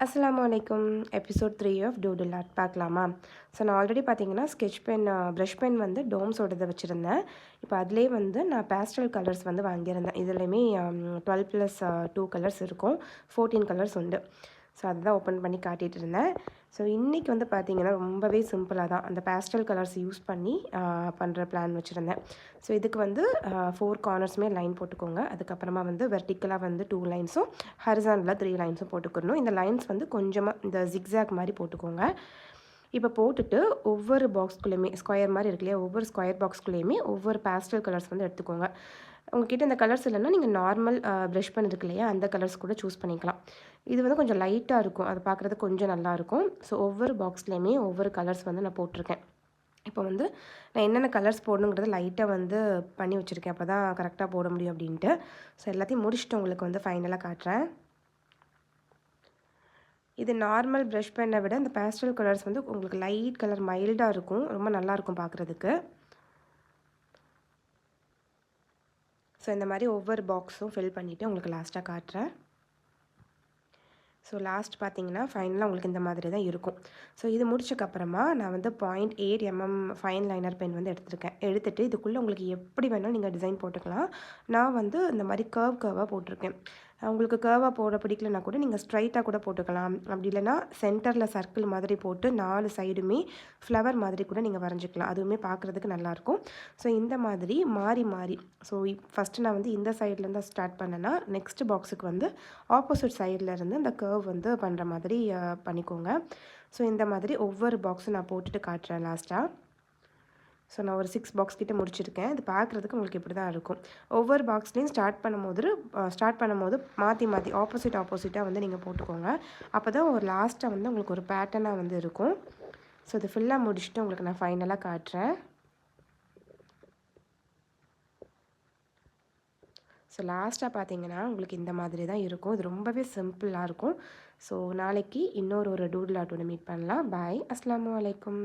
அஸ்ஸலாமு அலைக்கும். Episode 3 of doodle art பார்க்கலாமா? ஸோ நான் ஆல்ரெடி பார்த்தீங்கன்னா ஸ்கெட்ச் பென், ப்ரஷ் பென் வந்து டோம்ஸோடது வச்சுருந்தேன். இப்போ அதிலேயே வந்து நான் பேஸ்டல் கலர்ஸ் வந்து வாங்கியிருந்தேன். இதுலையுமே 12+2 கலர்ஸ் இருக்கும். 14 கலர்ஸ் உண்டு. ஸோ அதுதான் ஓப்பன் பண்ணி காட்டிகிட்டு இருந்தேன். ஸோ இன்றைக்கி வந்து பார்த்திங்கன்னா ரொம்பவே சிம்பிளாக தான் அந்த பேஸ்டல் கலர்ஸ் யூஸ் பண்ணி பண்ணுற பிளான் வச்சுருந்தேன். ஸோ இதுக்கு வந்து 4 கார்னர்ஸுமே லைன் போட்டுக்கோங்க. அதுக்கப்புறமா வந்து வெர்டிக்கலாக வந்து 2 லைன்ஸும், ஹரிசாண்டலாக 3 லைன்ஸும் போட்டுக்கணும். இந்த லைன்ஸ் வந்து கொஞ்சமாக இந்த ஜிக்ஸாக் மாதிரி போட்டுக்கோங்க. இப்போ போட்டுட்டு ஒவ்வொரு பாக்ஸ்குள்ளேயுமே ஸ்கொயர் மாதிரி இருக்கு இல்லையா, ஒவ்வொரு ஸ்கொயர் பாக்ஸ்குள்ளேயுமே ஒவ்வொரு பேஸ்டல் கலர்ஸ் வந்து எடுத்துக்கோங்க. உங்ககிட்ட இந்த கலர்ஸ் இல்லைன்னா நீங்கள் நார்மல் ப்ரஷ் பென் இருக்கு இல்லையா, அந்த கலர்ஸ் கூட சூஸ் பண்ணிக்கலாம். இது வந்து கொஞ்சம் லைட்டாக இருக்கும், அது பார்க்குறதுக்கு கொஞ்சம் நல்லாயிருக்கும். ஸோ ஒவ்வொரு பாக்ஸ்லேயுமே ஒவ்வொரு கலர்ஸ் வந்து நான் போட்டிருக்கேன். இப்போ வந்து நான் என்னென்ன கலர்ஸ் போடணுங்கிறத லைட்டாக வந்து பண்ணி வச்சுருக்கேன், அப்போ தான் கரெக்டாக போட முடியும் அப்படின்ட்டு. ஸோ எல்லாத்தையும் முடிச்சுட்டு உங்களுக்கு வந்து ஃபைனலாக காட்டுறேன். இது நார்மல் ப்ரஷ் பென்னை விட இந்த பேஸ்டல் கலர்ஸ் வந்து உங்களுக்கு லைட் கலர் மைல்டாக இருக்கும், ரொம்ப நல்லாயிருக்கும் பார்க்குறதுக்கு. ஸோ இந்த மாதிரி ஒவ்வொரு பாக்ஸும் ஃபில் பண்ணிவிட்டு உங்களுக்கு லாஸ்ட்டாக காட்டுறேன். ஸோ லாஸ்ட் பார்த்தீங்கன்னா ஃபைனலாக உங்களுக்கு இந்த மாதிரி தான் இருக்கும். ஸோ இது முடிச்சக்கப்புறமா நான் வந்து 0.8 mm ஃபைன் லைனர் பென் வந்து எடுத்துகிட்டு இதுக்குள்ளே உங்களுக்கு எப்படி வேணாலும் நீங்கள் டிசைன் போட்டுக்கலாம். நான் வந்து இந்த மாதிரி கர்வாக போட்டிருக்கேன். உங்களுக்கு கர்வாக போட பிடிக்கலனா கூட நீங்கள் ஸ்ட்ரைட்டாக கூட போட்டுக்கலாம். அப்படி இல்லைனா சென்டரில் சர்க்கிள் மாதிரி போட்டு 4 சைடுமே ஃப்ளவர் மாதிரி கூட நீங்கள் வரைஞ்சிக்கலாம். அதுவுமே பார்க்குறதுக்கு நல்லாயிருக்கும். ஸோ இந்த மாதிரி மாறி மாறி ஸோ ஃபஸ்ட்டு நான் வந்து இந்த சைட்லேருந்து ஸ்டார்ட் பண்ணேன்னா நெக்ஸ்ட் பாக்ஸுக்கு வந்து ஆப்போசிட் சைட்லேருந்து இந்த கர்வ் வந்து பண்ணுற மாதிரி பண்ணிக்கோங்க. ஸோ இந்த மாதிரி ஒவ்வொரு பாக்ஸும் நான் போட்டுட்டு காட்டுறேன் லாஸ்ட்டாக. ஸோ நான் ஒரு 6 பாக்ஸ் கிட்ட முடிச்சிருக்கேன். இது பார்க்குறதுக்கு உங்களுக்கு இப்படி தான் இருக்கும். ஒவ்வொரு பாக்ஸ்லேயும் ஸ்டார்ட் பண்ணும்போது மாற்றி ஆப்போசிட்டாக வந்து நீங்கள் போட்டுக்கோங்க. அப்போ தான் ஒரு லாஸ்ட்டாக வந்து உங்களுக்கு ஒரு பேட்டர்னாக வந்து இருக்கும். ஸோ இது ஃபுல்லாக முடிச்சுட்டு உங்களுக்கு நான் ஃபைனலாக காட்டுறேன். ஸோ லாஸ்ட்டாக பார்த்தீங்கன்னா உங்களுக்கு இந்த மாதிரி தான் இருக்கும். இது ரொம்பவே சிம்பிளாக இருக்கும். ஸோ நாளைக்கு இன்னொரு டூடுல் ஆர்ட்டோட மீட் பண்ணலாம். பாய். அஸ்ஸலாமு அலைக்கும்.